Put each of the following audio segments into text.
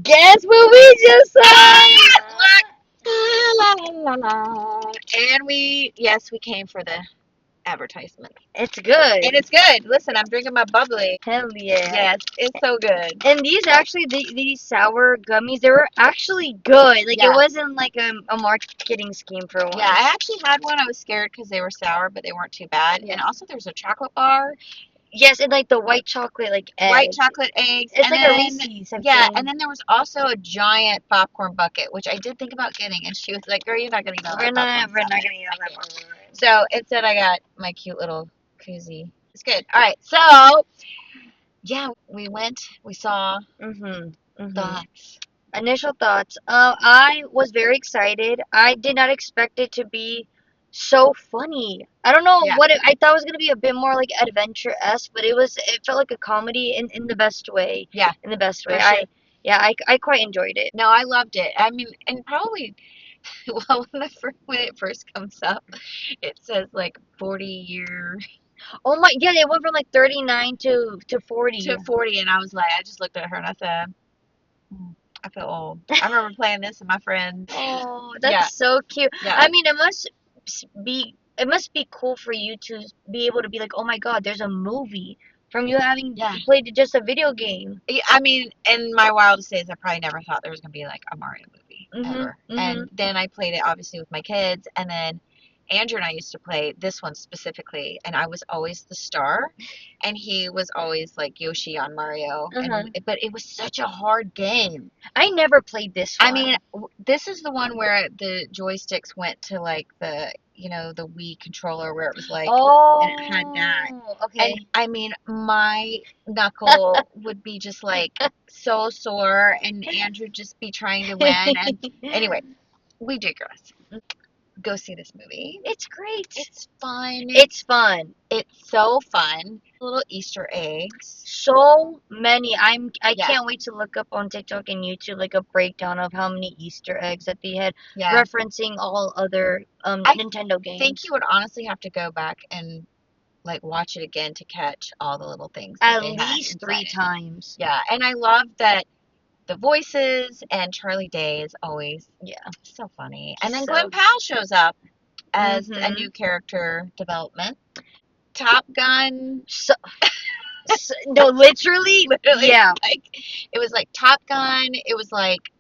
Guess what we just saw? La, la, la. And yes, we came for the advertisement. It's good. And it's good. Listen, I'm drinking my bubbly. Hell yeah. Yes, it's so good. And these actually, these sour gummies, they were actually good. Like, Yeah. it wasn't like a marketing scheme for one. Yeah, I actually had one. I was scared because they were sour, but they weren't too bad. Yeah. And also, there's a chocolate bar, Yes, and like the white chocolate, like white egg. chocolate eggs, It's and like a then Reese's. I'm yeah, saying. and then there was also a giant popcorn bucket, which I did think about getting, and she was like, "Girl, you're not gonna eat all that popcorn We're stuff." not gonna eat all that popcorn. So instead, I got my cute little koozie. It's good. All right, so yeah, we went, we saw. Thoughts. Initial thoughts. I was very excited. I did not expect it to be so funny. I don't know Yeah. what I thought it was gonna be a bit more like adventure-esque, but it felt like a comedy in the best way. Yeah, In the best way. for sure. I quite enjoyed it. No, I loved it. I mean, and probably well, when it first comes up, it says like 40-year Oh my, yeah, they went from like 39 to 40. to 40, and I was like, I just looked at her and I said, "Hmm, I feel old." I remember playing this with my friend. Oh, Yeah, that's so cute. yeah, I mean, it must be cool for you to be able to be like, oh my God, there's a movie from you having yeah. played just a video game. Yeah, I mean, in my wildest days, I probably never thought there was gonna be like a Mario movie Mhm, ever. mhm. And then I played it obviously with my kids, and then Andrew and I used to play this one specifically, and I was always the star, and he was always like Yoshi on Mario. Uh-huh. But it was such a hard game. I never played this I one. mean, this is the one where the joysticks went to like the Wii controller where it was like, and it had that. Okay. And I mean, my knuckle would be just like so sore, and Andrew just be trying to win. And anyway, we digress. Go see this movie. It's great. It's fun. It's fun. It's so fun. Little Easter eggs. So many. I Yeah. can't wait to look up on TikTok and YouTube like a breakdown of how many Easter eggs that they had Yeah. referencing all other I Nintendo games. think you would honestly have to go back and like watch it again to catch all the little things that At they had least inside 3 it. times. Yeah, and I love that the voices and Charlie Day is always so funny. And then So- Glenn Powell shows up as a Mhm. new character development. Top Gun. So, no, literally, Literally, yeah. like it was like Top Gun. It was like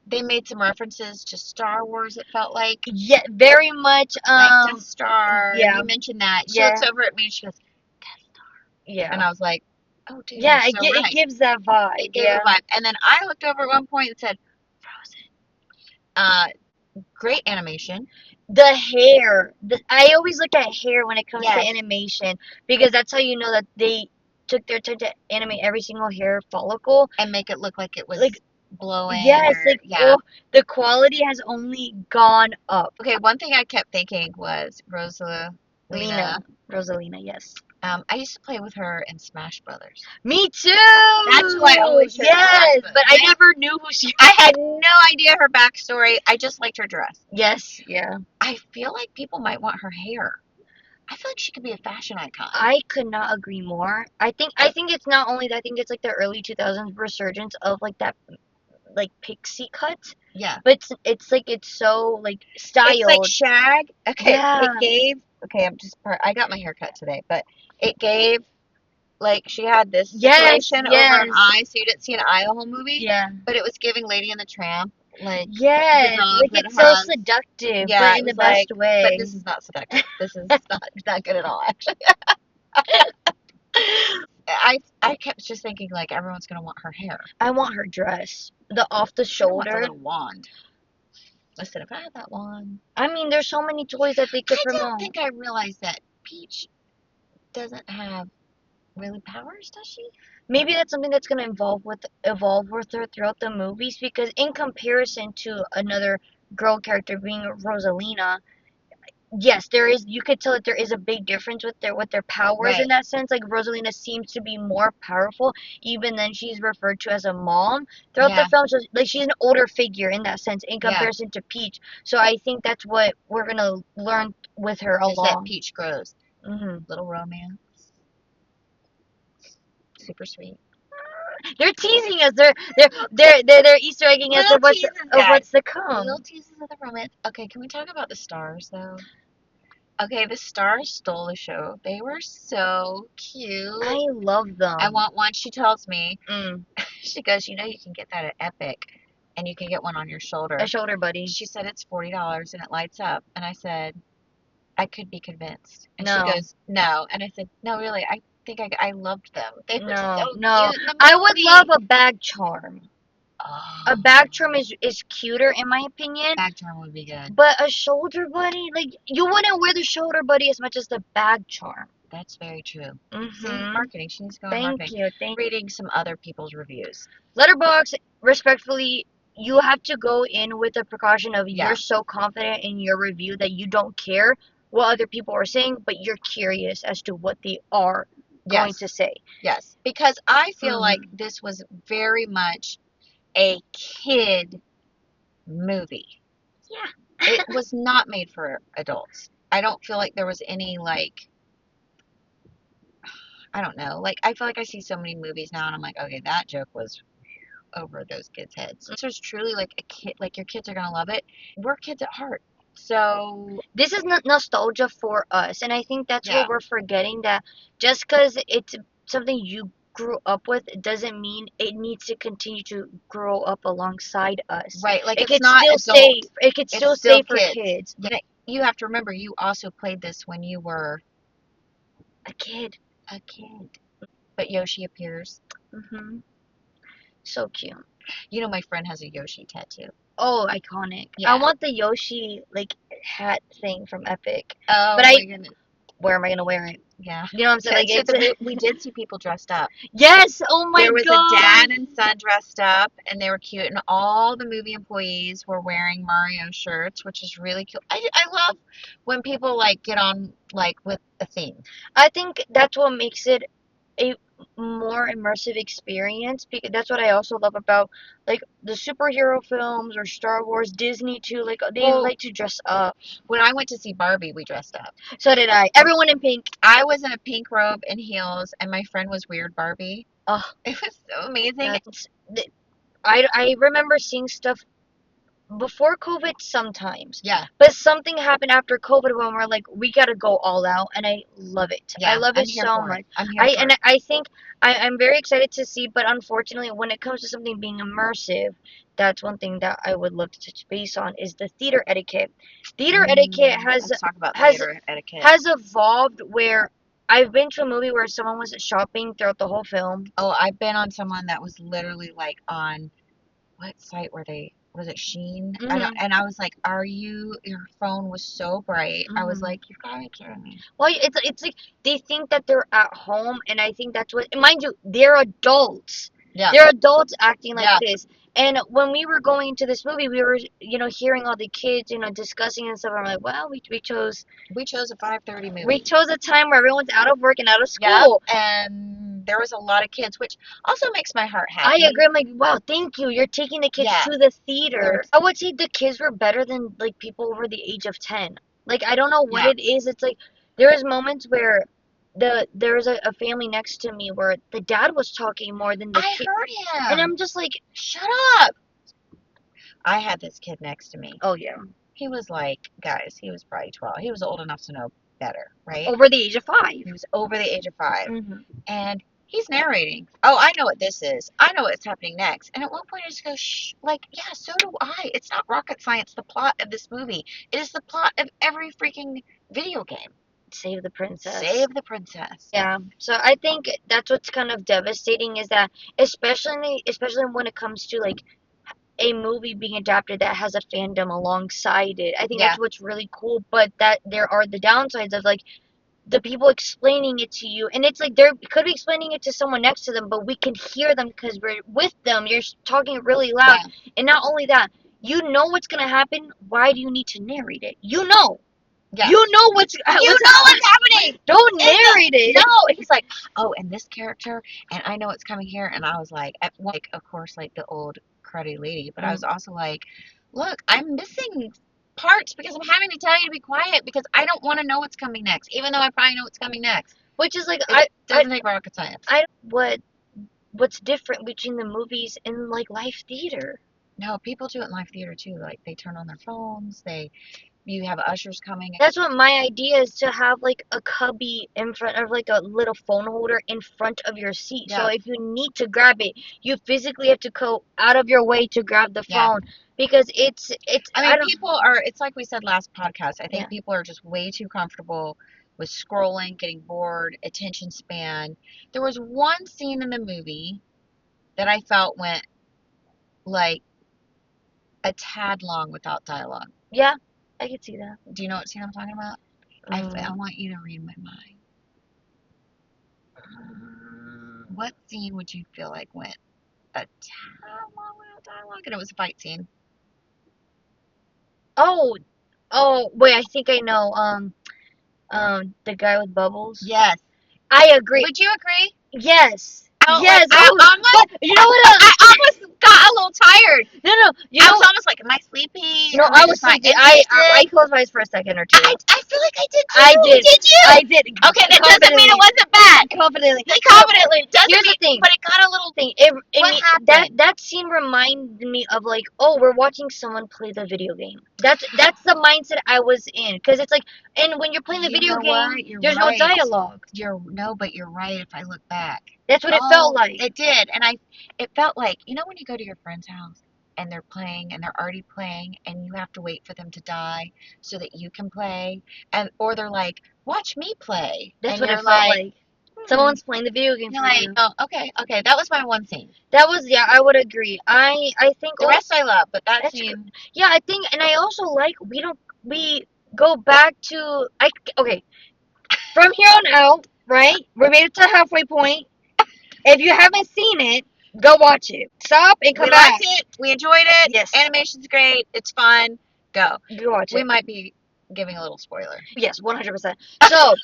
they made some references to Star Wars. It felt like Yeah, very much. Death Star. yeah. You mentioned that. She Yeah. looks over at me and she goes, Yeah. and I was like, oh, dude, Yeah, you're so right. it gives that vibe. It gave a vibe. And then I looked over at one point and said, Frozen. Great animation. The hair. I always look at hair when it comes to Yes. animation because that's how you know that they took their time to animate every single hair follicle. And make it look like it was Like, blowing. yes, or, like yeah. oh, the quality has only gone up. Okay, one thing I kept thinking was Rosalina. Rosalina, yes. I used to play with her in Smash Brothers. Me too. That's who I always showed yes, Smash but I Brothers. never knew who she. I had no idea her backstory. I just liked her dress. Yes, yeah. I feel like people might want her hair. I feel like she could be a fashion icon. I could not agree more. I think it's not only that. I think it's like the early 2000s resurgence of like that like pixie cut. Yeah. But it's like it's so like styled. It's like shag. Okay. Yeah. It gave. Okay, I got my hair cut today, but it gave. Like she had this situation over an eye, so you didn't see an eye the whole movie. Yeah. But it was giving Lady and the Tramp. Like yes, dog like that it's so has- seductive, Yeah, but in the best way. But this is not seductive. This is not good at all, actually. I kept just thinking like everyone's gonna want her hair. I want her dress, the off the She wants a shoulder. little wand. Listen, if I had that wand, I mean, there's so many toys that they could I promote. don't think I realized that Peach doesn't have really powers, does she? Maybe that's something that's gonna evolve with her throughout the movies because in comparison to another girl character being Rosalina, yes, there is. You could tell that there is a big difference with their powers Right. in that sense. Like Rosalina seems to be more powerful, even then she's referred to as a mom throughout Yeah. the film. So like she's an older figure in that sense in Yeah. comparison to Peach. So I think that's what we're gonna learn with her Is that along. Peach grows. Hmm Little romance. Super sweet. They're teasing us. They're Easter egging us Little of what's teases, of guys. what's to come. Little teases of the romance. Okay, can we talk about the stars though? Okay, the stars stole the show. They were so cute. I love them. I want one. She tells me, Mm, she goes, you know, you can get that at Epic, and you can get one on your shoulder. a shoulder buddy. She said it's $40 and it lights up, and I said I could be convinced. And No. she goes, no, and I said, no, really, I think I loved them. They were No, so no. cute in the I would movie. love a bag charm. Oh, A bag charm is cuter in my opinion. bag charm would be good. But a shoulder buddy, like you wouldn't wear the shoulder buddy as much as the bag charm. That's very true. See, Mm-hmm. marketing. She needs to go in Thank marketing. you. Thank you. Reading some other people's reviews. Letterbox, respectfully, you have to go in with the precaution of Yeah. you're so confident in your review that you don't care what other people are saying, but you're curious as to what they are going Yes. to say. Yes, because I feel Mhm. like this was very much a kid movie. Yeah. It was not made for adults. I don't feel like there was any like I don't know. Like I feel like I see so many movies now and I'm like, okay, that joke was over those kids' heads. This was truly like a kid like your kids are gonna love it. We're kids at heart. So This is nostalgia for us, and I think that's yeah. what we're forgetting, that just because it's something you grew up with, it doesn't mean it needs to continue to grow up alongside us. Right. Like It it's could not still adult. say it could It's still still say for kids. kids. Yeah. You have to remember you also played this when you were A kid. a kid. But Yoshi appears. Mhm. So cute. You know, my friend has a Yoshi tattoo. Oh, iconic. Yeah. I want the Yoshi like hat thing from Epic. Oh But my goodness. where am I gonna wear it? Yeah. You know what I'm saying? Like it's We did see people dressed up. yes. Oh my There was god. a dad and son dressed up, and they were cute, and all the movie employees were wearing Mario shirts, which is really cute. I love when people like get on like with a theme. I think that's what makes it a more immersive experience, because that's what I also love about like the superhero films or Star Wars, Disney too. Like they Well, like to dress up. when I went to see Barbie, we dressed up. So did I. Everyone in pink. I was in a pink robe and heels, and my friend was Weird Barbie. Oh, It was so amazing. that's. I remember seeing stuff before COVID sometimes. Yeah. But something happened after COVID when we're like, we gotta go all out, and I love it. Yeah, I love I'm it here so for much. it. I'm here for And it. I think I'm very excited to see, but unfortunately, when it comes to something being immersive, that's one thing that I would love to touch base on is the theater etiquette. Theater etiquette Let's talk about has theater etiquette. has evolved where I've been to a movie where someone was shopping throughout the whole film. Oh, I've been on someone that was literally like on what site were they? Was it Sheen? I don't, Mhm. and I was like, "Are you? Your phone was so bright." I was Mhm. like, "You've got to be kidding me." Well, it's like they think that they're at home, and I think that's what. Mind you, they're adults. Yeah. They're adults acting like Yeah. this. And when we were going into this movie, we were, hearing all the kids, discussing and stuff. I'm like, well, we chose a 5:30 movie. we chose a time where everyone's out of work and out of Yeah, school. and there was a lot of kids, which also makes my heart happy. I agree. I'm like, wow, thank you. You're taking the kids Yeah. to the theater. I would say the kids were better than like people over the age of 10. Like I don't know what Yeah. it is. It's like there was moments where there was a family next to me where the dad was talking more than the I kid, heard him. and I'm just like, Shut up. I had this kid next to me. oh yeah, He was like, guys, he was probably 12. He was old enough to know better, right? over the age of 5. He was over the age of 5. Mhm. And he's narrating. Oh, I know what this is. I know what's happening next. And at one point, I just go, shh. Like, yeah, so do I. It's not rocket science, the plot of this movie. It is the plot of every freaking video game. Save the princess. Save the princess. Yeah. So I think that's what's kind of devastating is that especially when it comes to like a movie being adapted that has a fandom alongside it. I think Yeah. that's what's really cool, but that there are the downsides of like the people explaining it to you, and it's like they could be explaining it to someone next to them, but we can hear them because we're with them. You're talking really loud, Yeah. and not only that, you know what's gonna happen. Why do you need to narrate it? You know. Yeah. You know what's happening. Don't narrate it. No, he's like, oh, and this character, and I know it's coming here, and I was like, of course, like the old cruddy lady, but I was also like, look, I'm missing parts because I'm having to tell you to be quiet because I don't want to know what's coming next, even though I probably know what's coming next. Which is like It doesn't take rocket science. what what's different between the movies and like live theater. No, people do it in live theater too. Like they turn on their phones. You have ushers coming. That's what my idea is, to have like a cubby in front of like a little phone holder in front of your seat. So Yeah. if you need to grab it, you physically have to go out of your way to grab the Yeah. phone, because it's I mean, people are, it's like we said last podcast. I think Yeah. people are just way too comfortable with scrolling, getting bored, attention span. There was one scene in the movie that I felt went like a tad long without dialogue. Yeah, I can see that. Do you know what scene I'm talking about? I want you to read my mind. What scene would you feel like went a tad long without dialogue? And it was a fight scene. Oh, oh, wait, I think I know. The guy with bubbles. Yes. I agree. Would you agree? Yes. Oh, Yes. like, But you know what? I almost got a little tired. No, no. I was almost like, am I sleepy? No, Am I I was just not sleepy. I interested? closed my eyes for a second or two. I feel like I did too. I did. Did you? I did. Okay, that doesn't mean it wasn't bad. Confidently. Confidently. Doesn't Here's mean, the thing. but it got a little Thing. What happened? That scene reminded me of like, oh, we're watching someone play the video game. That's the mindset I was in, because it's like, and when you're playing the video game, there's no dialogue. But you're right. If I look back, That's what it felt like. It did, and it felt like, you know, when you go to your friend's house and they're playing and they're already playing, and you have to wait for them to die so that you can play, or they're like, watch me play. That's and what it you're felt like. Someone's playing the video game You're for like, you. oh, okay, that was my one scene. That was, yeah, I would agree. I think The rest I love, but that that's scene. yeah, I think, and I also like, we go back to, okay, from here on out, right? We made it to halfway point. If you haven't seen it, go watch it. Stop and come We back. liked it. We enjoyed it. Yes. Animation's great. It's fun. Go. Go watch We it. might be giving a little spoiler. Yes, 100%. So,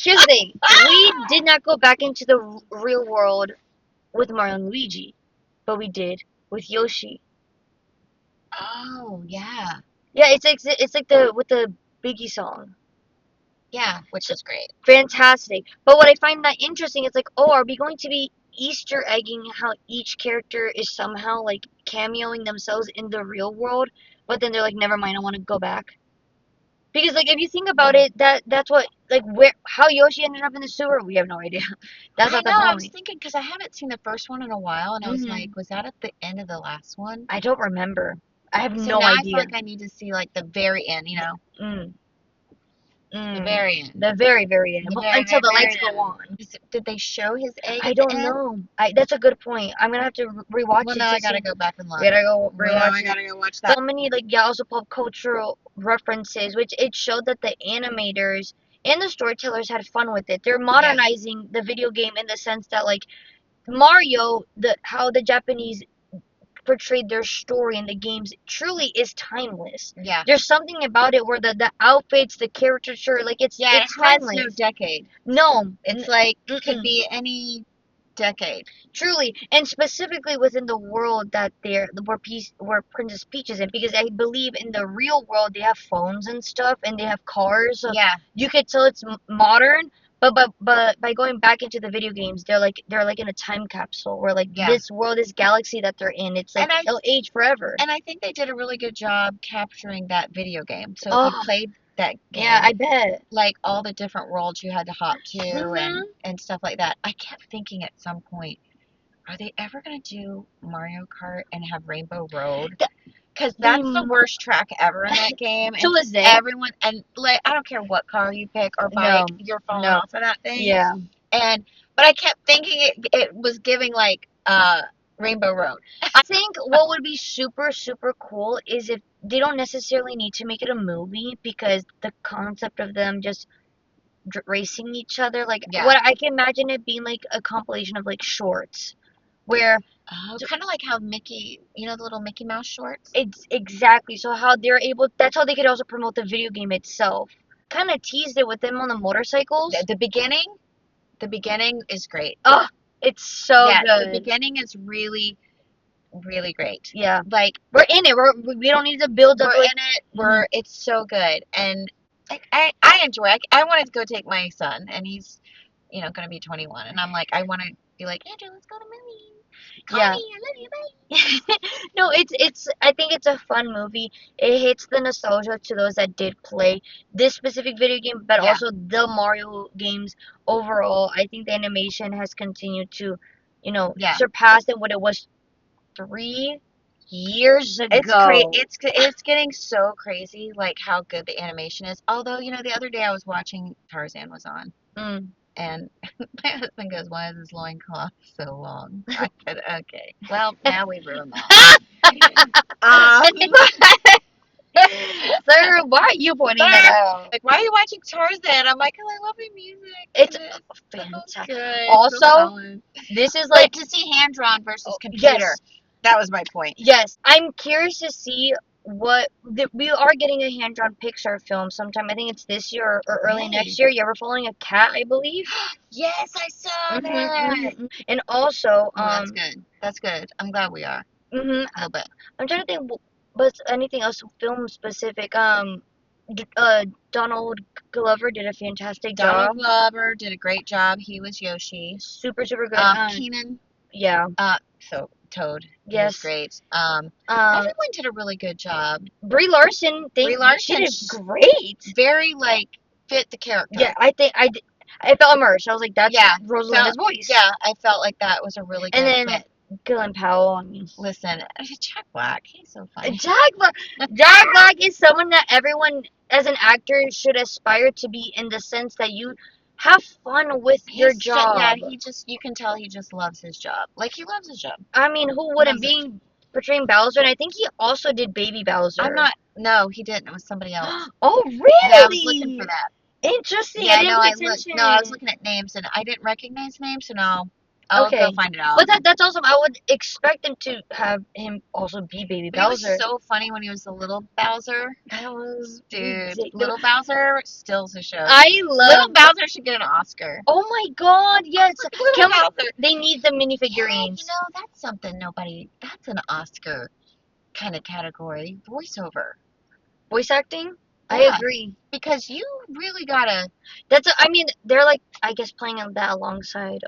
here's the thing. We did not go back into the real world with Mario and Luigi, but we did with Yoshi. Oh, yeah. Yeah, it's like the with the Biggie song. Yeah, which is great. Fantastic. But what I find that interesting is like, oh, are we going to be Easter egging how each character is somehow like cameoing themselves in the real world, but then they're like, never mind, I want to go back. Because like if you think about it, that's what, like, how Yoshi ended up in the sewer, we have no idea. That's not the point. I was thinking, because I haven't seen the first one in a while, and I was like, was that at the end of the last one? I don't remember. I have So no now I idea. feel like I need to see like the very end, you know. The very end. The very, very end. Until the lights go on. Did they show his egg? I don't know. That's a good point. I'm gonna have to rewatch it. Well, now I gotta go back and look. We gotta go rewatch I it. gotta go watch that. So many like, yeah, also pop cultural references, which it showed that the animators and the storytellers had fun with it. They're modernizing the video game in the sense that like Mario, how the Japanese portrayed their story in the games truly is timeless. Yeah. There's something about it where the outfits, the caricature, like it's timeless. It has no decade. No, it's like could be any decade. Truly, and specifically within the world that where Princess Peach is in, because I believe in the real world they have phones and stuff, and they have cars. So yeah. You could tell it's modern, but by going back into the video games, they're like in a time capsule where like this world, this galaxy that they're in, it's like it'll age forever. And I think they did a really good job capturing that video game. So if you played that game, yeah, I bet, like all the different worlds you had to hop to and stuff like that. I kept thinking at some point, are they ever gonna do Mario Kart and have Rainbow Road? Because that's the worst track ever in that game. So is it? Everyone, and like, I don't care what car you pick or bike, you're falling off of that thing. Yeah. But I kept thinking it was giving like Rainbow Road. I think what would be super, super cool is if they don't necessarily need to make it a movie, because the concept of them just racing each other, like what I can imagine it being like a compilation of like shorts where kind of like how Mickey, you know, the little Mickey Mouse shorts. It's exactly, so how they're able, that's how they could also promote the video game itself. Kind of teased it with them on the motorcycles. The beginning is great. Oh, it's so good. The beginning is really, really great. Yeah, like we're in it. We don't need to build up. We're in it. It's so good, and I enjoy it. I wanted to go take my son, and he's, you know, going to be 21, and I'm like, I want to be like, Andrew, let's go to the movie. Call Yeah. me, I love you, bye. No, it's I think it's a fun movie. It hits the nostalgia to those that did play this specific video game, but Yeah. also the Mario games overall. I think the animation has continued to, Yeah. surpass than what it was 3 years It's crazy. ago. It's getting so crazy, like how good the animation is. Although, the other day I was watching Tarzan was on, Mm. and my husband goes, "Why is his loincloth so long?" I said, "Okay, well, now we've ruined that." But Sir, why are you pointing that Sir, out? like, why are you watching Tarzan? I'm like, 'cause I love the music It's and it's so fantastic. good, so Also, solid. this is But like, to see hand drawn versus oh, computer, yes, that was my point. yes. I'm curious to see we are getting a hand-drawn Pixar film sometime. I think it's this year or early Yay. next year. Yeah, we're following a cat, I believe. Yes, I saw that. Hmm. And also, Oh, that's good. That's good. I'm glad we are hmm a little bit. I'm trying to think, but anything else film specific? Donald Glover did a fantastic Donald job. Glover did a great job. He was Yoshi. Super, super good. Keenan, Yeah, so Toad. He was yes. great. Um, Everyone did a really good job. Brie Larson, Brie she Larson, did great. very like fit the Yeah, character. I think I felt immersed. I was like, that's Yeah, Rosalina's felt voice. yeah. I felt like that was a really And good then fit. Glenn Powell. I mean, Listen, Jack Black, he's so funny. Jack Black. Jack Black is someone that everyone, as an actor, should aspire to be in the sense that you have fun with your Yeah, job. he just you can tell he just loves his job. Like he loves his job. I mean, who He wouldn't loves it. be portraying Bowser? And I think he also did Baby I'm Bowser. not. No, he didn't. It was somebody else. Oh, Yeah, I was looking for really? that. Interesting. I Yeah, didn't no, pay I looked. No, I was attention. looking at names and I didn't recognize names, so no, I'll go Okay. find it out. But that's awesome. I would expect them to have him also be Baby But he was Bowser. so funny when he was the little Bowser. That was Dude, ridiculous. little Bowser steals the show. I Little love. Bowser should get an Oscar. Oh my God! Yes. Little Can we? Bowser. They need the Yeah, minifigurines. that's something nobody. That's an Oscar kind of category. Voiceover. Voice acting. I Yeah, agree. because you really gotta. I mean, they're like, I guess, playing that alongside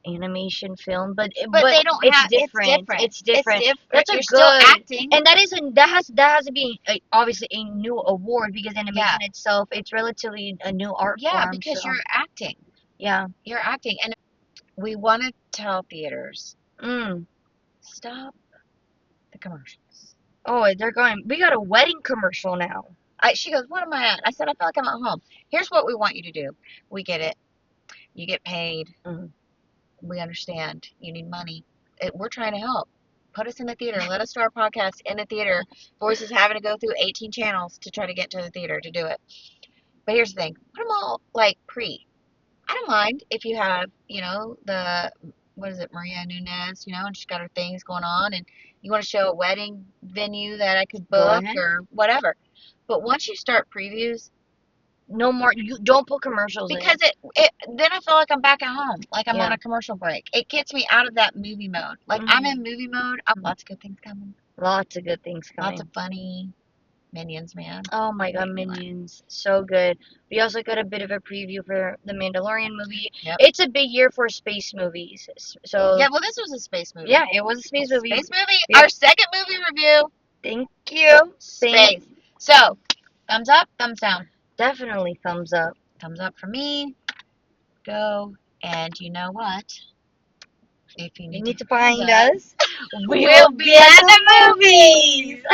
animation film, but But they don't it's have. It's different. different. It's It's different. different. That's a You're still good. acting. And that has to be obviously a new award because Yeah, animation itself, it's relatively a new art yeah, form. because So you're acting. yeah. You're acting, and we want to tell theaters Mm. stop the commercials. Oh, they're going. We got a wedding commercial now. She goes, "What am I at?" I said, "I feel like I'm at home." Here's what we want you to do. We get it. You get paid. Mm. We understand. You need money. We're trying to help. Put us in the theater. Let us do our podcast in the theater versus having to go through 18 channels to try to get to the theater to do it. But here's the thing. Put them all like pre. I don't mind if you have, what is it, Maria Nunez, and she's got her things going on and you want to show a wedding venue that I could Go book ahead. or whatever. But once you start previews, No more. You don't put commercials in. because then I feel like I'm back at home, like I'm on Yeah. a commercial break. It gets me out of that movie mode. Like I'm in Hmm. movie mode. Lots of good things coming. Lots of good things Lots of coming. funny Minions, man. Oh my They God, make me laugh. Minions, so good. We also got a bit of a preview for the Mandalorian movie. Yep. It's a big year for space movies. So Yeah, well, this was a space movie. yeah, it was a space movie. Space movie. Yep. Our second movie review. Thank you. Space. So, thumbs up, thumbs down. Definitely thumbs up. Thumbs up for me. Go. And you know what? If you You need to need to find find us, us. we'll We'll be be at at the the movies. movies.